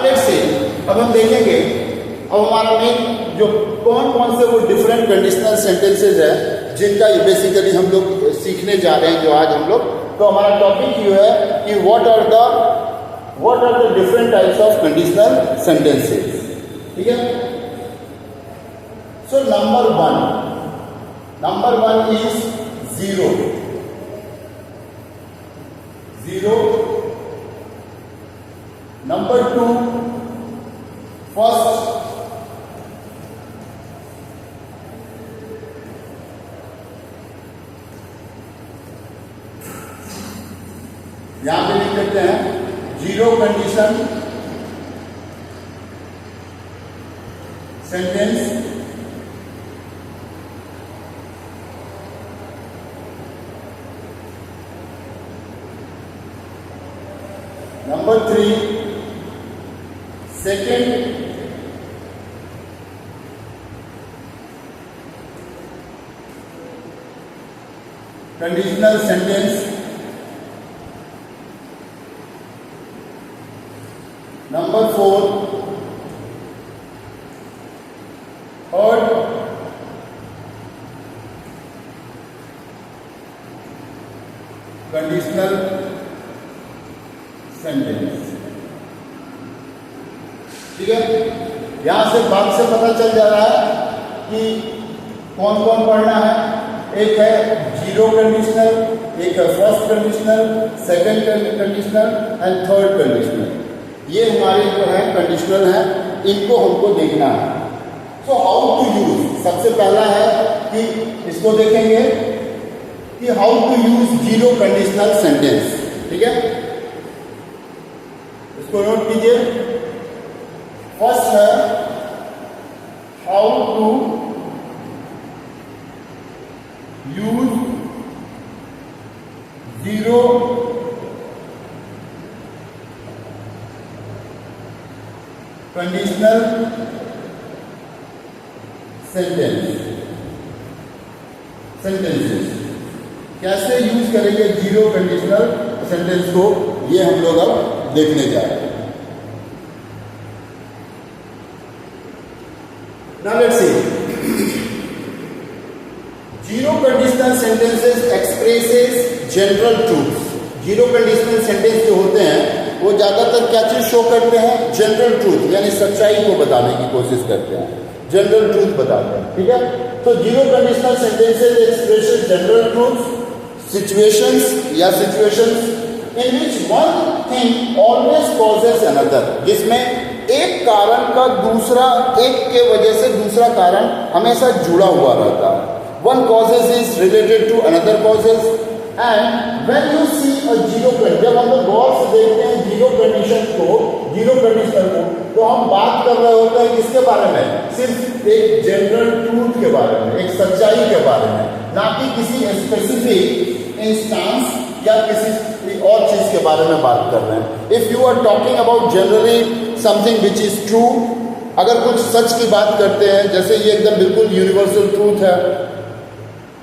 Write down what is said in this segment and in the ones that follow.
Let's see, अब हम देखेंगे अब हमारा मेन जो कौन कौन से वो डिफरेंट कंडीशनल सेंटेंसेज है जिनका बेसिकली हम लोग सीखने जा रहे हैं जो आज हम लोग। तो हमारा टॉपिक ये है कि what are the different types of conditional sentences. ठीक है, so number one is zero. Number two first. यहां पे लिख लेते हैं zero condition sentence. Number three second conditional sentence. Number four third conditional sentence. ठीक है, यहां से बात से पता चल जा रहा है कि कौन कौन पढ़ना है। एक है जीरो कंडीशनल, एक है first conditional, second conditional and third conditional. ये हमारे जो है कंडीशनल है, इनको हमको देखना है। सो हाउ टू यूज, सबसे पहला है कि इसको देखेंगे कि how to use zero conditional sentence. ठीक है, इसको नोट कीजिए। फर्स्ट है how to use zero conditional sentences. कैसे यूज करेंगे जीरो कंडीशनल सेंटेंस को, ये हम लोग अब देखने जा रहे हैं। Now let's see. Zero conditional sentences expresses general truths. Zero conditional sentence जो होते हैं वो ज्यादातर क्या चीज शो करते हैं? जनरल ट्रूथ, यानी सच्चाई को बताने की कोशिश करते हैं, जनरल ट्रूथ बताते हैं। ठीक है, तो zero conditional sentences expresses general truth situations या situations in which one thing always causes another, जिसमें एक कारण का दूसरा, एक के वजह से दूसरा कारण हमेशा जुड़ा हुआ रहता है। One causes is related to another causes and when you see a zero condition, जब हम लोग गौर से देखते हैं जीरो कंडीशन को, जीरो कंडीशन को, तो हम बात कर रहे होते हैं किसके बारे में? सिर्फ एक जनरल ट्रूथ के बारे में, एक सच्चाई के बारे में, ना कि किसी स्पेसिफिक इंस्टेंस या किसी और चीज के बारे में बात कर रहे हैं। If you are talking about generally something which is true, अगर कुछ सच की बात करते हैं, जैसे ये एकदम बिल्कुल यूनिवर्सल ट्रूथ है,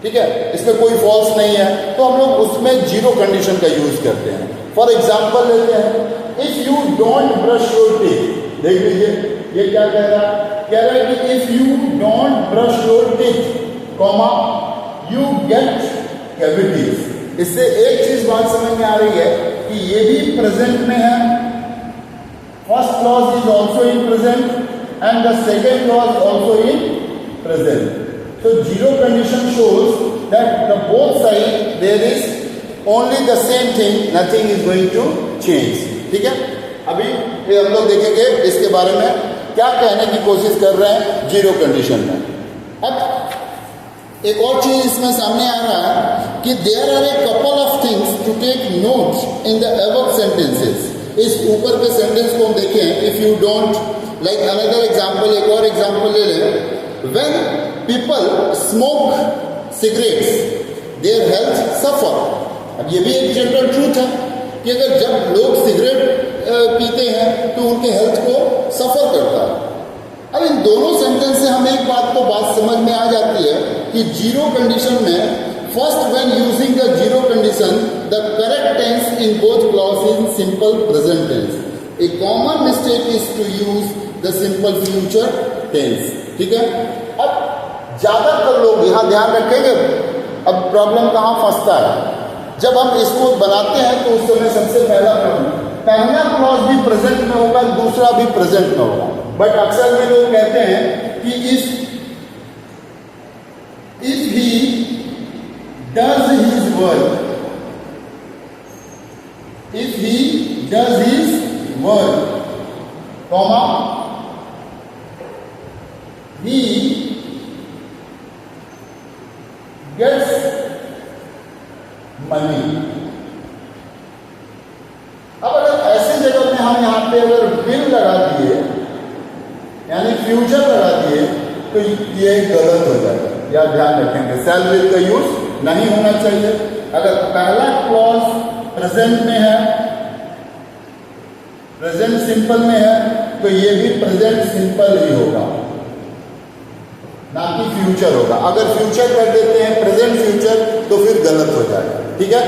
ठीक है, इसमें कोई फॉल्स नहीं है, तो हम लोग उसमें जीरो कंडीशन का यूज करते हैं। फॉर एग्जाम्पल लेते हैं, if you don't brush your teeth, देख लीजिए ये क्या कह रहा है? कह रहा है कि if you don't brush your teeth comma you get cavities. इससे एक चीज बात समझ में आ रही है कि ये भी प्रेजेंट में है, first clause is also in present and the second clause also in present. So zero condition shows that the both side there is only the same thing, nothing is going to change. ठीक है, अभी ये हम लोग देखेंगे इसके बारे में क्या कहने की कोशिश कर रहे हैं जीरो कंडीशन में। अब एक और चीज इसमें सामने आ रहा है कि there are a couple of things to take note in the above sentences. इस ऊपर के सेंटेंस को हम देखें, if you don't, like another example, एक और एग्जाम्पल ले लें। When people smoke cigarettes, their health suffer. अब ये भी एक जनरल ट्रूथ है कि अगर जब लोग सिगरेट पीते हैं तो उनके हेल्थ को सफर करता है। अब इन दोनों सेंटेंस से हमें एक बात समझ में आ जाती है कि जीरो कंडीशन में First, when using the zero condition, the correct tense in both clause is simple present tense. A common mistake is to use the simple future tense. ठीक है, अब ज्यादातर लोग यहां ध्यान रखेंगे, अब प्रॉब्लम कहां फंसता है, जब हम इसको बनाते हैं तो उस समय सबसे पहला क्लॉज भी प्रेजेंट में होगा, दूसरा भी प्रेजेंट में होगा, बट अक्सर में लोग कहते हैं कि if he does his work, if he does his work, comma, he gets money। अब अगर ऐसे जगह में हम यहां पे अगर विल लगा दिए यानी फ्यूचर लगा दिए तो ये गलत हो जाएगा, या ध्यान रखेंगे शैल विल का यूज नहीं होना चाहिए। अगर पहला क्लॉज प्रेजेंट में है, प्रेजेंट सिंपल में है, तो ये भी प्रेजेंट सिंपल ही होगा, ना कि फ्यूचर होगा। अगर फ्यूचर कर देते हैं प्रेजेंट फ्यूचर तो फिर गलत हो जाएगा। ठीक है,